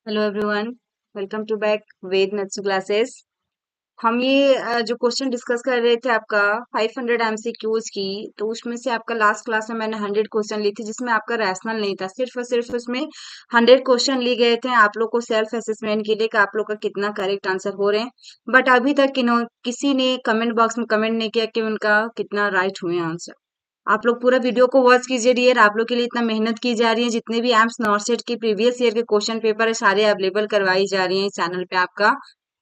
Hello everyone. Welcome to back Ved maths classes. हम ये जो क्वेश्चन डिस्कस कर रहे थे आपका 500 एमसीक्यूज की, तो उसमें से आपका लास्ट क्लास में मैंने 100 क्वेश्चन ली थी जिसमें आपका रैशनल नहीं था, सिर्फ और सिर्फ उसमें 100 क्वेश्चन लिए गए थे आप लोग को सेल्फ असेसमेंट के लिए कि आप लोग का कितना करेक्ट आंसर हो रहे हैं। बट अभी तक किसी ने कमेंट बॉक्स में कमेंट नहीं किया कि उनका कितना राइट हुए आंसर। आप लोग पूरा वीडियो को वॉच कीजिए डियर। आप लोग के लिए इतना मेहनत की जा रही है, जितने भी एम्स नॉर्सेट की प्रीवियस ईयर के क्वेश्चन पेपर है सारे अवेलेबल करवाई जा रही है इस चैनल पे आपका।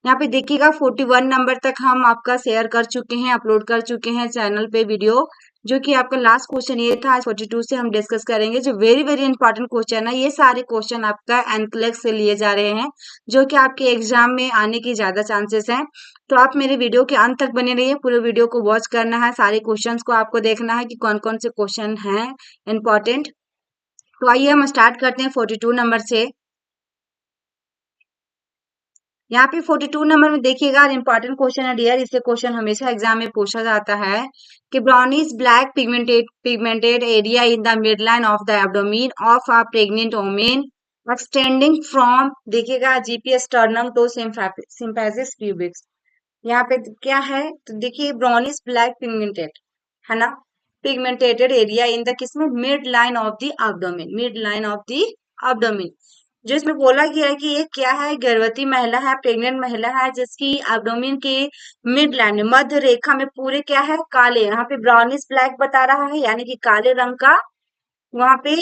यहाँ पे देखिएगा 41 नंबर तक हम आपका शेयर कर चुके हैं, अपलोड कर चुके हैं चैनल पे वीडियो। जो कि आपका लास्ट क्वेश्चन ये था, आज 42 से हम डिस्कस करेंगे। जो वेरी वेरी इंपॉर्टेंट क्वेश्चन है, ये सारे क्वेश्चन आपका एनक्लेक्स से लिए जा रहे हैं, जो कि आपके एग्जाम में आने की ज्यादा चांसेस हैं। तो आप मेरे वीडियो के अंत तक बने रहिए, पूरे वीडियो को वॉच करना है, सारे क्वेश्चंस को आपको देखना है कि कौन कौन से क्वेश्चन हैं इम्पोर्टेंट। तो आइए हम स्टार्ट करते हैं 42 नंबर से। यहाँ पे 42 नंबर में देखिएगा इंपॉर्टेंट क्वेश्चन है डियर। इससे क्वेश्चन हमेशा एग्जाम में पूछा जाता है कि brownish black pigmented area in the mid line of the abdomen of a pregnant women extending from, देखिएगा GPS sternum to symphysis pubis. यहाँ पे क्या है, तो देखिए ब्राउनिश ब्लैक पिगमेंटेड है ना, पिगमेंटेटेड एरिया इन द किसमें, mid line of the abdomen, mid line of the abdomen. जो इसमें बोला गया है कि ये क्या है, गर्भवती महिला है, प्रेग्नेंट महिला है, जिसकी एब्डोमेन के मिड लाइन में, मध्य रेखा में पूरे क्या है, काले, यहाँ पे ब्राउनिश ब्लैक बता रहा है यानी कि काले रंग का वहां पे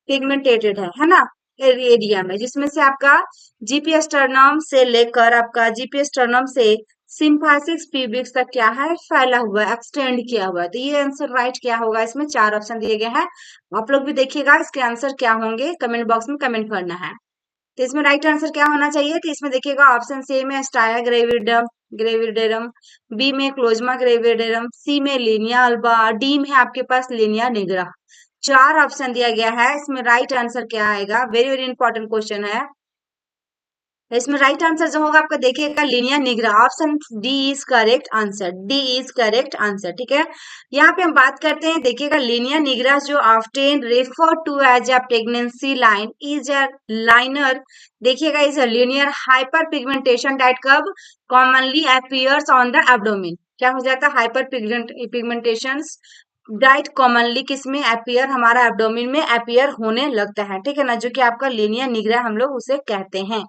पिगमेंटेटेड है ना, एरिया में, जिसमें से आपका जीपीएस स्टर्नम से लेकर आपका जीपीएस स्टर्नम से सिम्फाइसिस प्यूबिक्स तक क्या है, फैला हुआ है, एक्सटेंड किया हुआ है। तो ये आंसर राइट क्या होगा, इसमें 4 ऑप्शन दिए गए हैं। आप लोग भी देखिएगा इसके आंसर क्या होंगे, कमेंट बॉक्स में कमेंट करना है। तो इसमें राइट आंसर क्या होना चाहिए, तो इसमें देखिएगा ऑप्शन सी में स्टाया ग्रेविडम ग्रेविडेरम, बी में क्लोजमा ग्रेविडेरम, सी में लीनिया अल्बा, डी में आपके पास लीनिया निग्रा। 4 ऑप्शन दिया गया है, इसमें राइट आंसर क्या आएगा, वेरी वेरी इंपॉर्टेंट क्वेश्चन है। इसमें राइट आंसर जो होगा आपका देखिएगा linea nigra, option D is correct answer, D is correct answer, ठीक है। यहाँ पे हम बात करते हैं, देखिएगा लीनिया निग्रा जो often refer to as a pregnancy line is a liner, देखिएगा is a linear hyper pigmentation that कब commonly appears on the abdomen. क्या हो जाता है, हाइपर पिगमेंटेशन डाइट कॉमनली किसमें अपीयर, हमारा एब्डोमेन में अपीयर होने लगता है, ठीक है ना, जो कि आपका लीनिया निग्रा हम लोग उसे कहते हैं।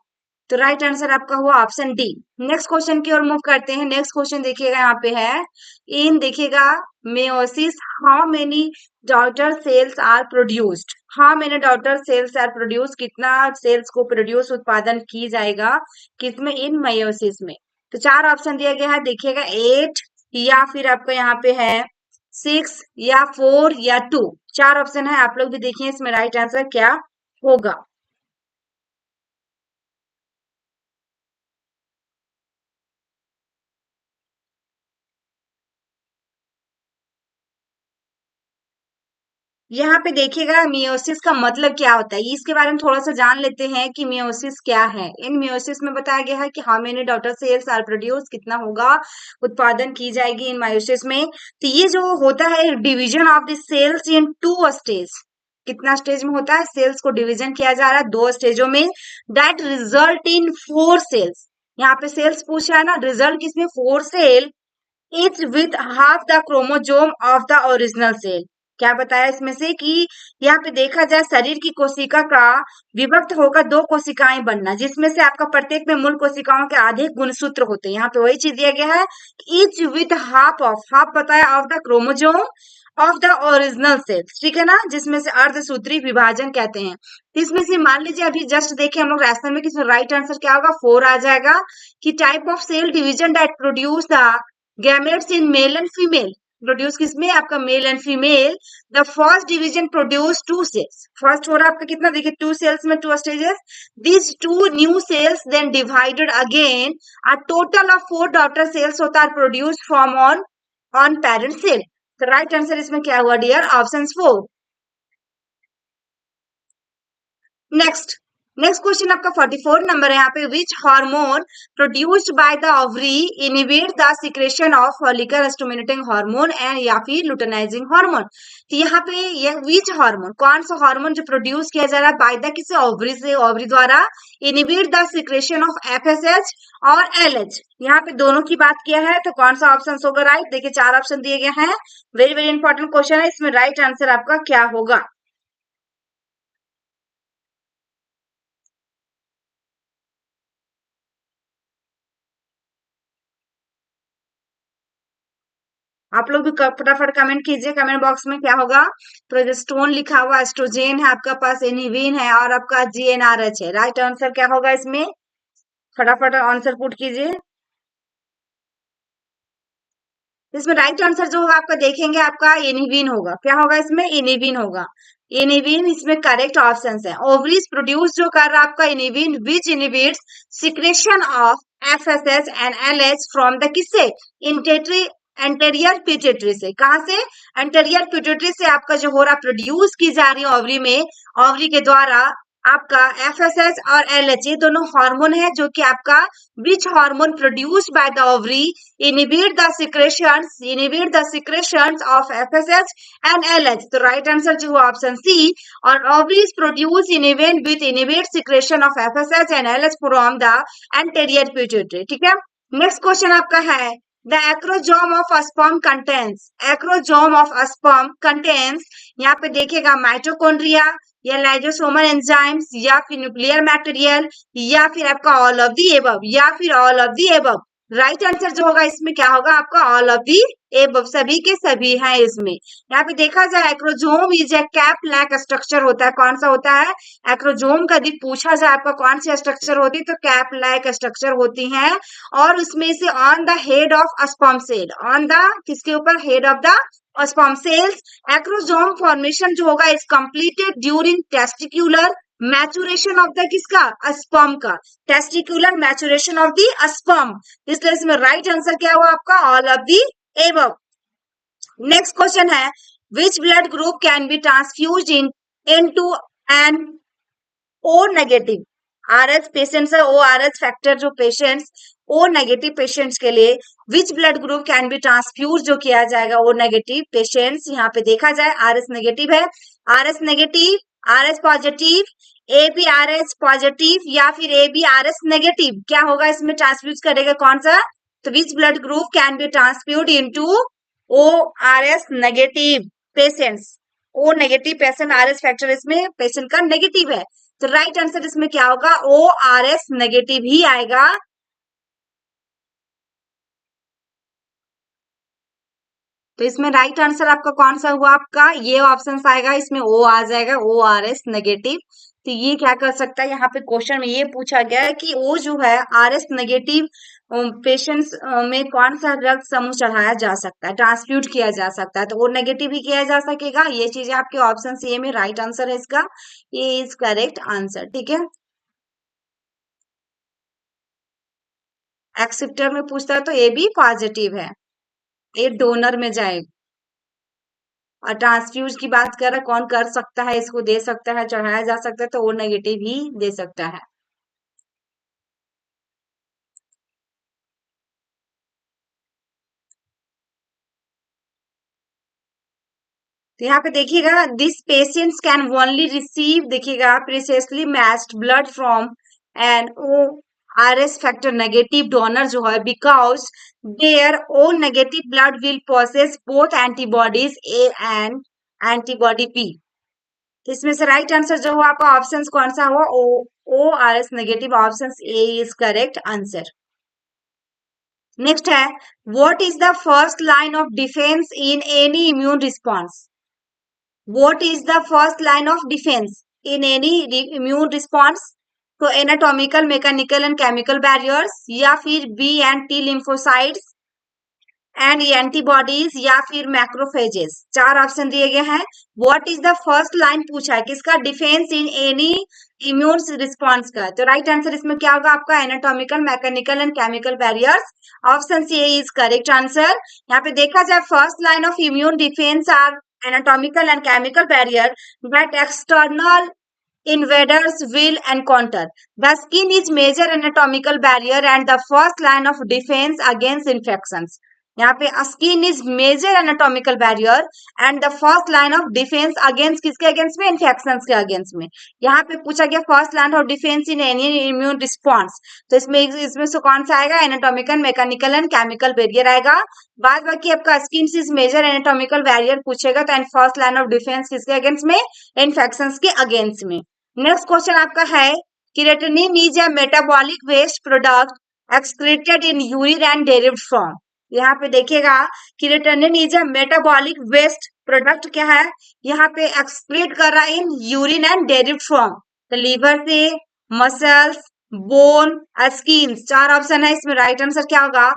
तो राइट आंसर आपका हुआ ऑप्शन डी। नेक्स्ट क्वेश्चन की ओर मूव करते हैं। नेक्स्ट क्वेश्चन देखिएगा यहाँ पे है, इन देखिएगा meiosis how many daughter cells are produced, how many daughter cells are produce, कितना सेल्स को प्रोड्यूस उत्पादन की जाएगा किसमें, इन मेयोसिस में। तो 4 ऑप्शन दिया गया है, देखिएगा 8, या फिर आपका यहाँ पे है 6, या 4, या 2। 4 ऑप्शन है, आप लोग भी देखिए इसमें राइट आंसर क्या होगा। यहाँ पे देखिएगा मियोसिस का मतलब क्या होता है, इसके बारे में थोड़ा सा जान लेते हैं कि मियोसिस क्या है। इन मियोसिस में बताया गया है कि how many daughter cells are produce, कितना होगा उत्पादन की जाएगी इन मायोसिस में। तो ये जो होता है division of the cells in 2 stage, कितना स्टेज में होता है, सेल्स को डिवीजन किया जा रहा है 2 स्टेजों में, दैट रिजल्ट इन 4 सेल्स। यहाँ पे सेल्स पूछा है ना, रिजल्ट किसमें, 4 cell each with half the chromosome of the original cell. क्या बताया इसमें से कि यहाँ पे देखा जाए शरीर की कोशिका का विभक्त होकर 2 कोशिकाएं बनना, जिसमें से आपका प्रत्येक में मूल कोशिकाओं के आधे गुणसूत्र होते हैं। यहाँ पे वही चीज दिया गया है, each with half of, half बताया of the chromosome of the original cells, ठीक है ना, जिसमें से अर्धसूत्री विभाजन कहते हैं। इसमें से मान लीजिए अभी जस्ट देखिए हम लोग रास्ते में, किसमें राइट आंसर क्या होगा, 4 आ जाएगा, कि type of cell division that produce the gametes in male and female, produce किसमें, आपका male and female. The first division produce 2 cells, first हो रहा है आपका कितना, देखिए 2 सेल्स में 2 stages, these 2 new sales then divided again, a total of 4 daughter cells होता है produce from on parent cell. तो राइट आंसर इसमें क्या हुआ dear, option 4। Next next question आपका 44 नंबर है यहाँ पे, which hormone produced by the ovary inhibit the secretion of follicle stimulating hormone and या फिर लुटेनाइजिंग हार्मोन। तो यहाँ पे ये विच हार्मोन, कौन सा हार्मोन जो प्रोड्यूस किया जा रहा है बाय द किसी ओवरी से, ओवरी द्वारा, inhibit the secretion of FSH और एलएच। यहाँ पे दोनों की बात किया है, तो कौन सा ऑप्शन होगा राइट। देखिए 4 ऑप्शन दिए गए हैं, वेरी वेरी इंपॉर्टेंट क्वेश्चन है, इसमें राइट आंसर आपका क्या होगा। आप लोग भी फटाफट कमेंट कीजिए कमेंट बॉक्स में क्या होगा। प्रोजेस्टेरोन लिखा हुआ, एस्ट्रोजेन है आपका पास, एनिविन है और आपका जीएनआरएच है। राइट आंसर क्या होगा इसमें, फटाफट आंसर पुट कीजिए। इसमें राइट आंसर जो होगा आपका देखेंगे, आपका एनिविन होगा। क्या होगा इसमें, एनिविन होगा। एनिविन इसमें करेक्ट ऑप्शन है। ओवरीज प्रोड्यूस जो कर रहा है आपका एनिविन, which inhibits secretion of FSH and LH from the किससे, इंटेटरी एंटेरियर पिट्यूटरी से। कहां से, एंटेरियर पिट्यूटरी से आपका जो हो रहा प्रोड्यूस की जा रही है ओवरी में, ओवरी के द्वारा आपका एफएसएच और एलएच, ये दोनों हार्मोन है जो कि आपका विच hormone produced by the ovary inhibit the secretions of FSH and LH। तो राइट आंसर जो हुआ ऑप्शन सी। और ovaries produce inhibin with inhibit secretion of FSH and LH from the anterior pituitary। ठीक है, नेक्स्ट क्वेश्चन आपका है, the acrosome of sperm contains, acrosome of sperm contains, यहाँ पे देखिएगा माइटोकॉन्ड्रिया या लाइजोसोमल एंजाइम्स या फिर न्यूक्लियर मटेरियल या फिर आपका ऑल ऑफ दी एबव या फिर all of the above. Right answer जो होगा इसमें क्या होगा आपका, ऑल ऑफ दी एबव, सभी के सभी हैं इसमें। यहाँ पे देखा जाए acrosome is a cap like structure होता है। कौन सा होता है, एक्रोजोम का यदि पूछा जाए आपका कौन सी स्ट्रक्चर होती है, तो कैप लैक स्ट्रक्चर होती है। और उसमें से on the head of sperm cell, on the किसके ऊपर, head of the sperm cells. Acrosome formation जो होगा is completed during testicular maturation of the किसका, स्पर्म का, testicular maturation of the sperm. इसलिए इसमें राइट आंसर क्या हुआ आपका, all of the above. Next question है, which blood group can be transfused into an O negative Rh patients है, O Rh factor जो पेशेंट्स, ओ नेगेटिव पेशेंट्स के लिए विच blood group can be transfuse जो किया जाएगा ओ नेगेटिव पेशेंट्स। यहाँ पे देखा जाए आरएस नेगेटिव है, RS negative, RS positive, A B R S positive या फिर A B R S negative, क्या होगा इसमें ट्रांसफ्यूज करेगा कौन सा, तो which blood group can be transfuse into O R S negative patients. O negative patient, R S factor इसमें पेशेंट का नेगेटिव है, तो राइट आंसर इसमें क्या होगा, ओ आर एस नेगेटिव ही आएगा। तो इसमें राइट आंसर आपका कौन सा हुआ आपका, ये ऑप्शन आएगा, इसमें ओ आ जाएगा, ओ आर एस नेगेटिव। तो ये क्या कर सकता है, यहाँ पे क्वेश्चन में ये पूछा गया है कि ओ जो है आर एस नेगेटिव पेशेंट्स में कौन सा रक्त समूह चढ़ाया जा सकता है, ट्रांसफ्यूज किया जा सकता है, तो ओ नेगेटिव ही किया जा सकेगा। ये चीजें आपके ऑप्शन सी में राइट आंसर है इसका, ये इज करेक्ट आंसर। ठीक है, एक्सेप्टर में पूछता है तो ए भी पॉजिटिव है, ये डोनर में जाएगा। और ट्रांसफ्यूज की बात कर रहा है, कौन कर सकता है इसको, दे सकता है, चढ़ाया जा सकता है, तो वो नेगेटिव ही दे सकता है। तो यहाँ पे देखिएगा, this patients can only receive, देखिएगा precisely matched blood from an O R S factor negative donor जो है, because their O negative blood will process both antibodies A and antibody B. तो इसमें से राइट आंसर जो हुआ आपका option कौन सा हुआ, O R S negative, option A is correct answer. Next है, what is the first line of defence in any immune response, what is the first line of defense in any immune response, तो anatomical, mechanical and chemical barriers या फिर B and T lymphocytes and antibodies या फिर macrophages. 4 option दिए गए हैं। What is the first line पूछा है किसका, defence in any immune response का, तो राइट आंसर इसमें क्या होगा आपका, anatomical, mechanical and chemical barriers, option C is correct answer. यहाँ पे देखा जाए first line of immune defence are anatomical and chemical barrier that external invaders will encounter. The skin is major anatomical barrier and the first line of defense against infections. यहाँ पे skin is major anatomical barrier and the first line of defence against किसके against में, infections के against में. यहाँ पे पूछा गया first line of defence in any immune response, तो इसमें से कौन सा आएगा, anatomical, mechanical and chemical barrier आएगा. बाद बाकी आपका skin is major anatomical barrier पूछेगा तो and first line of defence किसके अगेंस्ट में, इन्फेक्शंस के अगेंस्ट में. नेक्स्ट क्वेश्चन आपका है creatinine is a metabolic waste product excreted in urine and derived from. यहाँ पे देखिएगा creatinine is a metabolic waste product क्या है, यहाँ पे एक्सक्रीट कर रहा है in urine and derived from, तो लीवर से, मसल्स, बोन, स्किन. चार ऑप्शन है इसमें, राइट आंसर क्या होगा,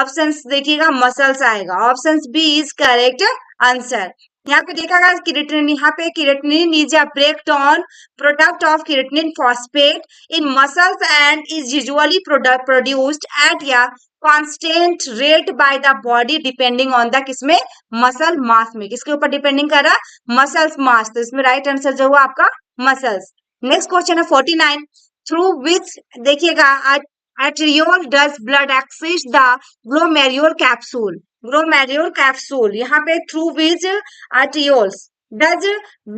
ऑप्शन देखिएगा मसल्स आएगा. Option B is correct answer. यहाँ पे देखा गया केराटिनिन, यहाँ पे creatinine is a breakdown product of creatinine phosphate in muscles and is usually produced at या constant rate by the body depending on the किसमें, मसल मास में. किसके ऊपर डिपेंडिंग कर रहा, मसल्स मास. तो इसमें राइट आंसर जो हुआ आपका मसल्स. नेक्स्ट क्वेश्चन है 49 थ्रू विच देखिएगा arteriole does blood access the glomerular capsule. glomerular capsule यहाँ पे through which arterioles does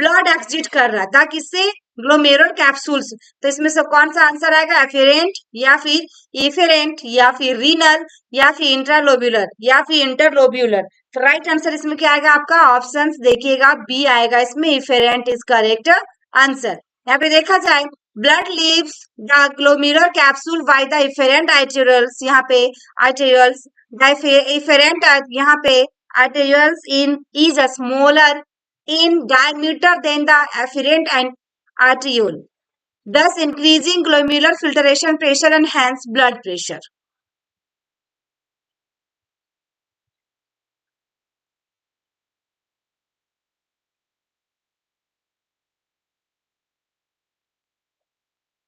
blood exit कर रहा था किससे, ग्लोमेरुलर कैप्सूल्स. तो इसमें से कौन सा आंसर आएगा, एफेरेंट या फिर इफेरेंट या फिर रीनल या फिर इंट्रालोब्यूलर या फिर इंटरलोब्यूलर. तो राइट आंसर इसमें क्या आएगा आपका, ऑप्शंस देखिएगा बी आएगा इसमें, इफेरेंट इज करेक्ट आंसर. यहाँ पे देखा जाए blood leaves the glomerular capsule by the efferent arterioles. यहाँ पे arterioles, the efferent यहाँ पे arterioles in is a smaller in diameter than the afferent and arteriole, thus increasing glomerular filtration pressure and hence blood pressure.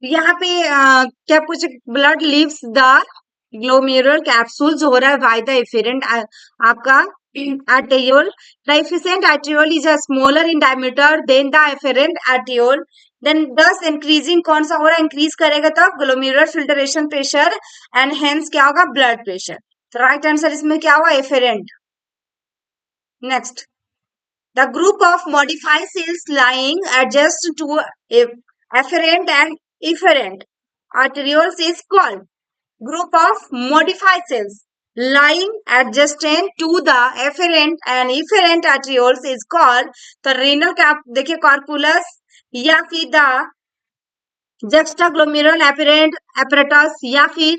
यहाँ पे क्या पूछे, blood leaves the glomerular capsules हो रहा है बाय द एफेरेंट आपका arteriole. The efferent arteriole is a smaller in diameter than the afferent arteriole. Then thus increasing कौन सा हो रहा है, इंक्रीज करेगा तब glomerular filtration pressure and hence क्या होगा, ब्लड प्रेशर. तो राइट आंसर इसमें क्या हुआ, efferent. Next, the group of modified cells lying adjacent to afferent and efferent arterioles is called group of modified cells lying adjacent to the afferent and efferent arterioles is called the renal cap. देखिए कॉर्पुलस या फिर the juxtaglomerular apparatus या फिर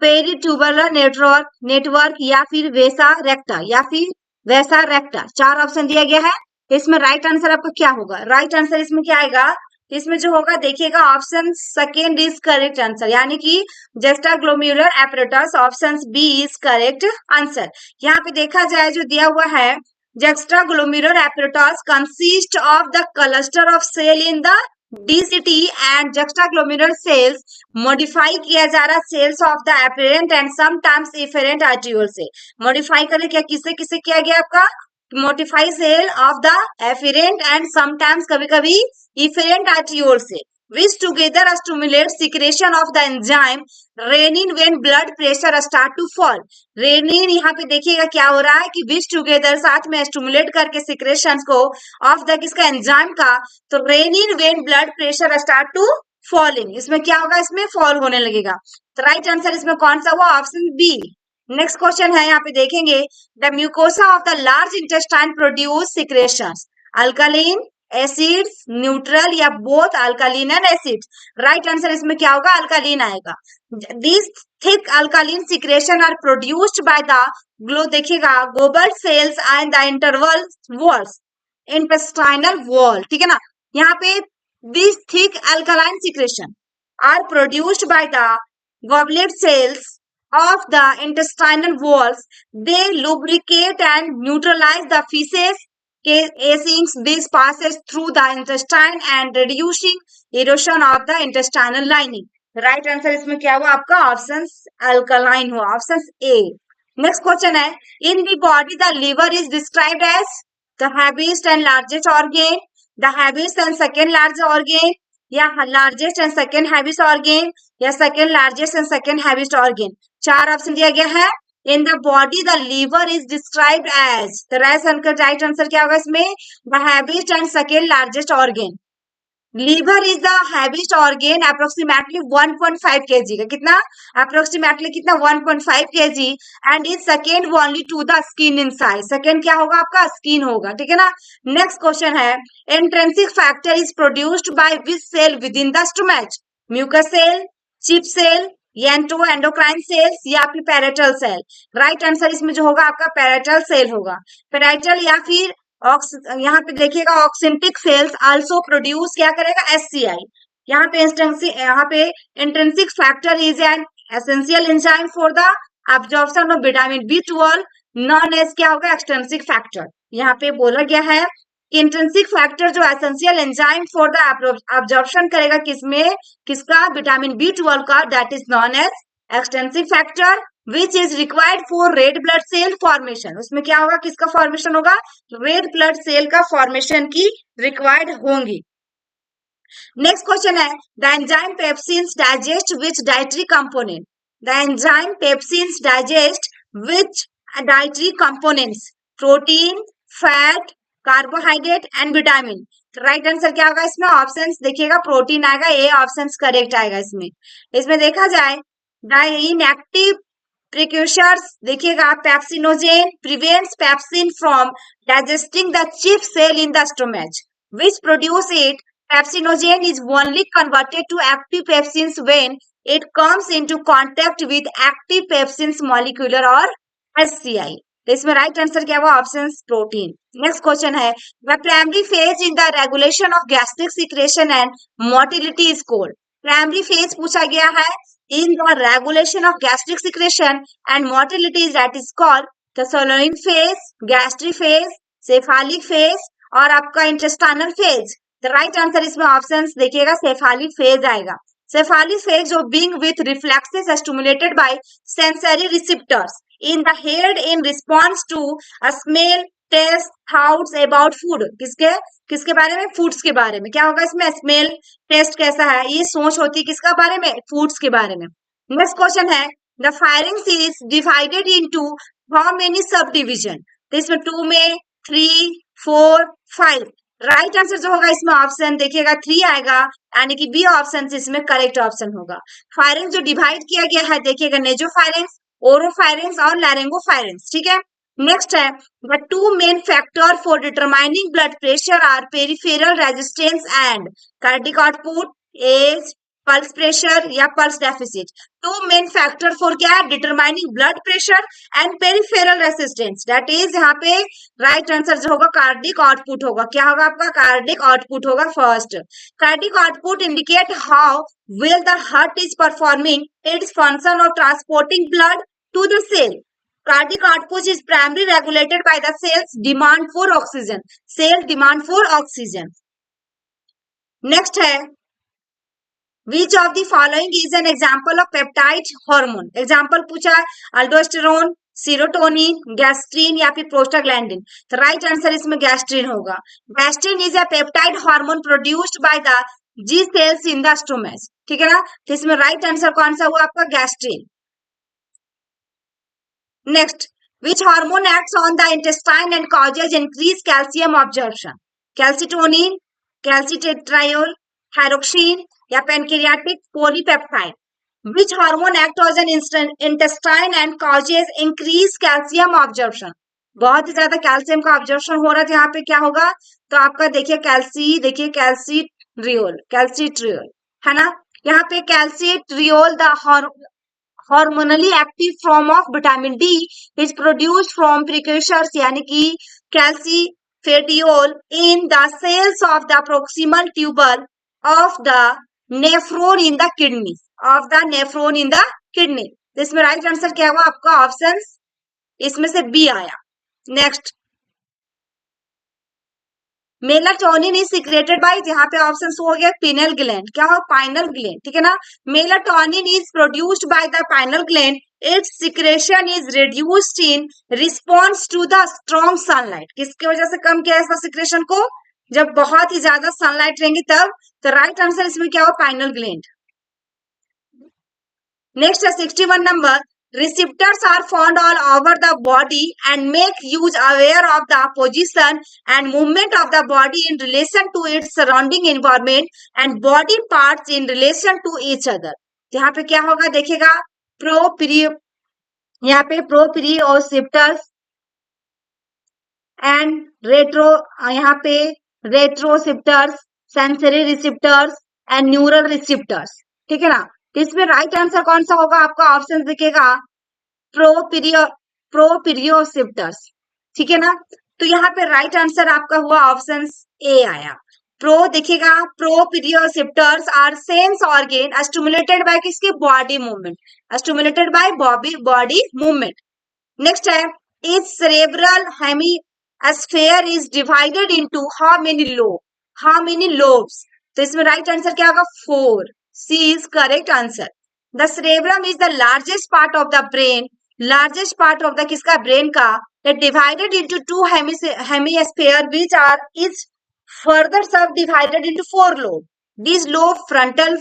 peritubular network या फिर वेसा रेक्टा या फिर वैसा रेक्टा. चार ऑप्शन दिया गया है, इसमें राइट आंसर आपका क्या होगा, राइट आंसर इसमें क्या आएगा, इसमें जो होगा देखिएगा option second is correct answer, यानी कि juxtaglomerular apparatus, option B is correct answer. यहाँ पे देखा जाए जो दिया हुआ है, juxtaglomerular apparatus consist of the cluster of cell in the DCT and juxtaglomerular cells modify किया जा रहा cells of the afferent and sometimes efferent arteriole से. मॉडिफाई करे क्या, किससे किससे किया गया आपका, modify cell of the afferent and sometimes कभी कभी इफेरेंट आर्टियोल से, which together stimulate secretion of the enzyme renin when blood pressure start to fall. renin यहाँ पे देखिएगा क्या हो रहा है कि which together साथ में स्टिमुलेट करके secretions को of the किसका एंजाइम का, तो renin when blood pressure start to falling, इसमें क्या होगा, इसमें फॉल होने लगेगा. तो राइट आंसर इसमें कौन सा हुआ, ऑप्शन बी. नेक्स्ट क्वेश्चन है, यहाँ पे देखेंगे the mucosa of the large intestine produce secretions, alkaline, acids, neutral या both alkaline and acids. Right answer इसमें क्या होगा, अल्कालीन आएगा. This thick alkaline secretion are produced by the glow देखिएगा goblet cells and the interval walls, intestinal wall, ठीक है ना. यहाँ पे this thick alkaline secretion are produced by the goblet cells of the intestinal walls. They lubricate and neutralize the feces casings. This passes through the intestine and reducing erosion of the intestinal lining. Right answer इसमें क्या हुआ आपका, option alkaline हुआ, option A. Next question है, in the body the liver is described as the heaviest and largest organ, the heaviest and second largest organ, या largest and second heaviest organ या second largest and second heaviest organ? 4 option दिया गया है। In the body the liver is described as, तो right answer क्या होगा इसमें? The heaviest and second largest organ. Liver is the heaviest organ approximately 1.5 kg का, कितना अप्रोक्सीमेटली कितना 1.5 kg and is second only to the skin in size. Second क्या होगा आपका? स्किन होगा, ठीक है ना। नेक्स्ट क्वेश्चन है intrinsic factor is produced by which cell within the stomach? Mucus cell, chief cell, एंटो एंडोक्राइन सेल्स या फिर पैरेटल सेल? राइट आंसर इसमें जो होगा आपका पैरेटल सेल होगा। पैरेटल या फिर यहाँ पे देखिएगा ऑक्सिंटिक सेल्स आल्सो प्रोड्यूस क्या करेगा? एससीआई। यहाँ पे intrinsic factor is an essential enzyme for the absorption of vitamin बी12 नॉन एज क्या होगा? Extrinsic factor. यहाँ पे बोला गया है कि इंट्रिंसिक फैक्टर जो essential enzyme for the absorption करेगा किसमें? किसका? विटामिन बी12 का, that is known as extrinsic factor which is required for red blood cell formation. उसमें क्या होगा? किसका फॉर्मेशन होगा? रेड ब्लड सेल का फॉर्मेशन की रिक्वायर्ड होंगी। नेक्स्ट क्वेश्चन है the enzyme pepsins digest which dietary component? The enzyme pepsins digest which dietary components? Protein, fat, carbohydrate and vitamin. Right answer क्या होगा इसमें? ऑप्शंस देखिएगा, प्रोटीन आएगा, ए ऑप्शंस करेक्ट आएगा इसमें देखा जाए द इनएक्टिव प्रिक्यूर्सर्स देखिएगा pepsinogen prevents pepsin from digesting the chief cell in the stomach which produce it. Pepsinogen is only converted to active pepsins when it comes into contact with active pepsins molecular or SCI. तो इसमें right answer क्या हुआ? Option protein. Next question है the primary phase in the regulation of gastric secretion and motility is called. Primary phase पूछा गया है in the regulation of gastric secretion and motility that is called the swallowing phase, gastric phase, cephalic phase और आपका intestinal phase। the right answer इसमें options देखिएगा cephalic phase आएगा। cephalic phase जो being with reflexes stimulated by sensory receptors in the head in response to a smell, taste, thoughts about food। किसके बारे में? Foods के बारे में। क्या होगा इसमें? स्मेल, टेस्ट कैसा है, ये सोच होती है किसका बारे में? फूड्स के बारे में। नेक्स्ट क्वेश्चन है the firings is divided into how many sub division? तो इसमें 2 में, 3, 4, 5। राइट आंसर जो होगा इसमें ऑप्शन देखिएगा 3 आएगा, यानी कि बी ऑप्शन इसमें करेक्ट ऑप्शन होगा। फायरिंग जो डिवाइड किया गया है देखिएगा नेजोफायरिंग्स, ओरोफायरिंग्स और लैरिंगोफायरिंग्स, ठीक है। नेक्स्ट है the 2 main factor for determining blood pressure are peripheral resistance and cardiac output, age, pulse pressure या pulse deficit. 2 main factor for क्या है? Determining blood pressure and peripheral resistance, that is यहाँ पे राइट आंसर जो होगा cardiac output होगा। क्या होगा आपका? कार्डिक आउटपुट होगा first. Cardiac output indicate how well the heart is performing its function of transporting blood to the cell. Cardiac output is primarily regulated by the cell's demand for oxygen. Cell demand for oxygen. Next है which of the following is an example of peptide hormone? Example पूछा aldosterone, serotonin, gastrin या फिर prostaglandin। तो right answer इसमें gastrin होगा। Gastrin is a peptide hormone produced by the G cells in the stomach, ठीक है ना। तो इसमें right answer कौन सा हुआ आपका? gastrin। Next, which hormone acts on the intestine and causes increased calcium absorption? Calcitonin, calcitriol, thyroxine या pancreatic polypeptide? Which hormone acts on an intestine and causes increased calcium absorption? बहुत ही ज्यादा calcium का absorption हो रहा है, यहाँ पे क्या होगा? तो आपका देखिए कैल्सिट्रियोल है ना। यहाँ पे calcitriol the hormonally active form of vitamin D is produced from precursors यानी कि calcifediol in the cells of the proximal tubule of the nephron in the kidney, तो इसमें राइट आंसर क्या हुआ आपका? ऑप्शन इसमें से बी आया। Next melatonin is secreted by, यहाँ पे ऑप्शन हो गया पिनल ग्लैंड। क्या हो? पाइनल ग्लैंड, ठीक है ना। Melatonin is produced by the pineal gland, its secretion is reduced in response to the strong sunlight. किसकी वजह से कम किया इसका सिक्रेशन को? जब बहुत ही ज्यादा सनलाइट रहेंगी तब तो राइट आंसर इसमें क्या हो, पाइनल ग्लैंड। नेक्स्ट है 61 number, receptors are found all over the body and make use aware of the position and movement of the body in relation to its surrounding environment and body parts in relation to each other। यहाँ पे क्या होगा देखिएगा, proprio, यहाँ पे proprioceptors and retro, यहाँ पे retroceptors, sensory receptors and neural receptors, ठीक है ना। तो इसमें राइट आंसर कौन सा होगा, आपका ऑप्शन दिखेगा प्रोपिरियो प्रोपिरियोसेप्टर्स, ठीक है ना। तो यहाँ पे राइट आंसर आपका हुआ ऑप्शन ए आया। प्रो देखिएगा, proprioceptors are sense organ stimulated by किसके, body movement, stimulated by body movement. Next है, is cerebral hemisphere is divided into how many lobes. तो इसमें राइट आंसर क्या होगा, 4, C is correct answer. The cerebrum is the largest part of the brain, largest part of the किसका, brain का, divided into 2 hemisphere which are is further subdivided into 4 lobes. These lobes, frontal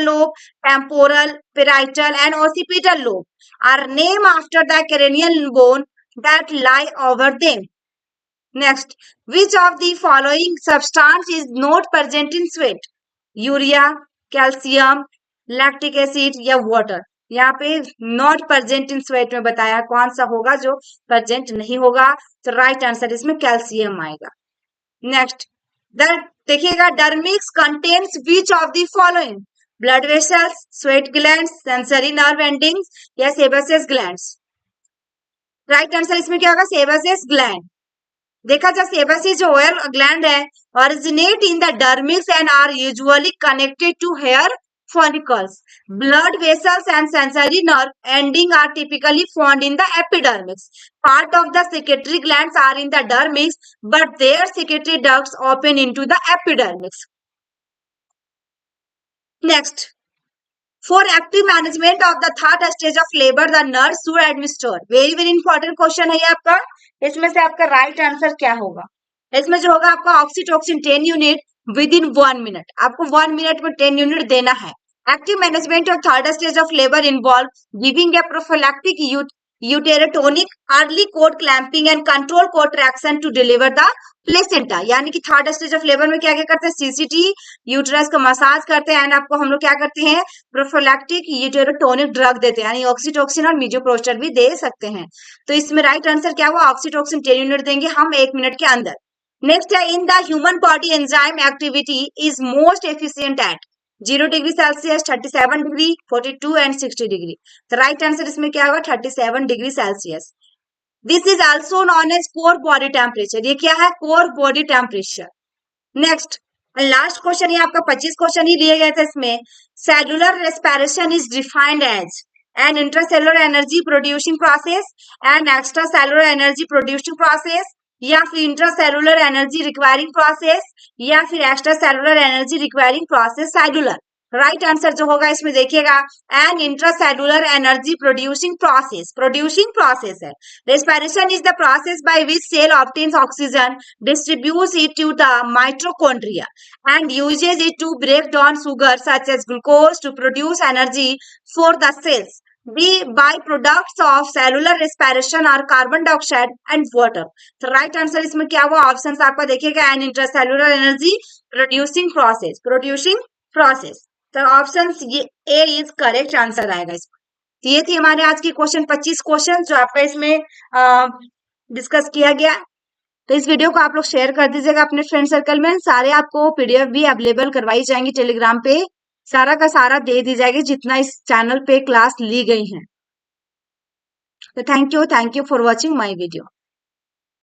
lobe, temporal, parietal, and occipital lobe, are named after the cranial bone that lie over them. Next, which of the following substance is not present in sweat? Urea, calcium, lactic acid या water? यहाँ पे not present in sweat में बताया कौन सा होगा जो present नहीं होगा, तो राइट आंसर इसमें कैल्शियम आएगा। नेक्स्ट, देखिएगा, dermis contains which of the following, blood vessels, sweat glands, sensory nerve endings या सेबेसियस ग्लैंड्स। राइट आंसर इसमें क्या होगा, सेबेसियस ग्लैंड। देखा जाए सेबेसियस जो ऑयल ग्लैंड है originate in the dermis and are usually connected to hair follicles. Blood vessels and sensory nerve ending are typically found in the epidermis. Part of the secretory glands are in the dermis, but their secretory ducts open into the epidermis. Next, for active management of the third stage of labor, the nurse should administer. very important question है ये आपका। इसमें से आपका right answer क्या होगा, इसमें जो होगा आपका oxytocin 10 unit with in 1 minute, आपको 1 मिनट में 10 यूनिट देना है। Active management of third stage of labor involves giving a prophylactic uterotonic, early cord clamping and control contraction to deliver the placenta। यानी कि थर्ड स्टेज ऑफ लेबर में क्या क्या करते हैं, सीसीटी यूटरस को मसाज करते हैं एंड आपको हम लोग क्या करते हैं, प्रोफिलैक्टिक यूटेरोटोनिक ड्रग देते हैं, यानी ऑक्सीटोसिन और मिजोप्रोस्टर भी दे सकते हैं। तो इसमें राइट आंसर क्या हुआ, ऑक्सीटोसिन 10 यूनिट देंगे हम 1 मिनट के अंदर। नेक्स्ट है, in the human body enzyme activity is most efficient at 0 degree Celsius, 37 degree, 42 and 60 degree. तो राइट आंसर इसमें क्या होगा, 37 degree Celsius. This is also known as core body temperature, ये क्या है, core body temperature. Next last question, ये आपका 25 question ही लिए गए थे इसमें। Cellular respiration is defined as an intracellular energy producing process and extra cellular energy producing process, या फिर इंट्रासेलुलर एनर्जी रिक्वायरिंग प्रोसेस, या फिर extra cellular energy requiring process cellular. Right answer जो होगा इसमें देखिएगा, an intracellular energy producing process है। Respiration is the process by which cell obtains oxygen, distributes it to the mitochondria and uses it to break down sugar such as glucose to produce energy for the cells. The byproducts of cellular respiration are carbon dioxide and water। तो right answer इसमें क्या हुआ, option आपका देखिएगा, an intracellular energy producing process. तो option ये A is correct answer आएगा इसमें। तो ये थी हमारे आज की क्वेश्चन 25 क्वेश्चन जो आपका इसमें डिस्कस किया गया। तो इस वीडियो को आप लोग शेयर कर दीजिएगा अपने फ्रेंड सर्कल में। सारे आपको पीडीएफ भी अवेलेबल करवाई जाएंगी टेलीग्राम पे, सारा का सारा दे दी जाएगी जितना इस चैनल पे क्लास ली गई है। तो thank you for watching my video.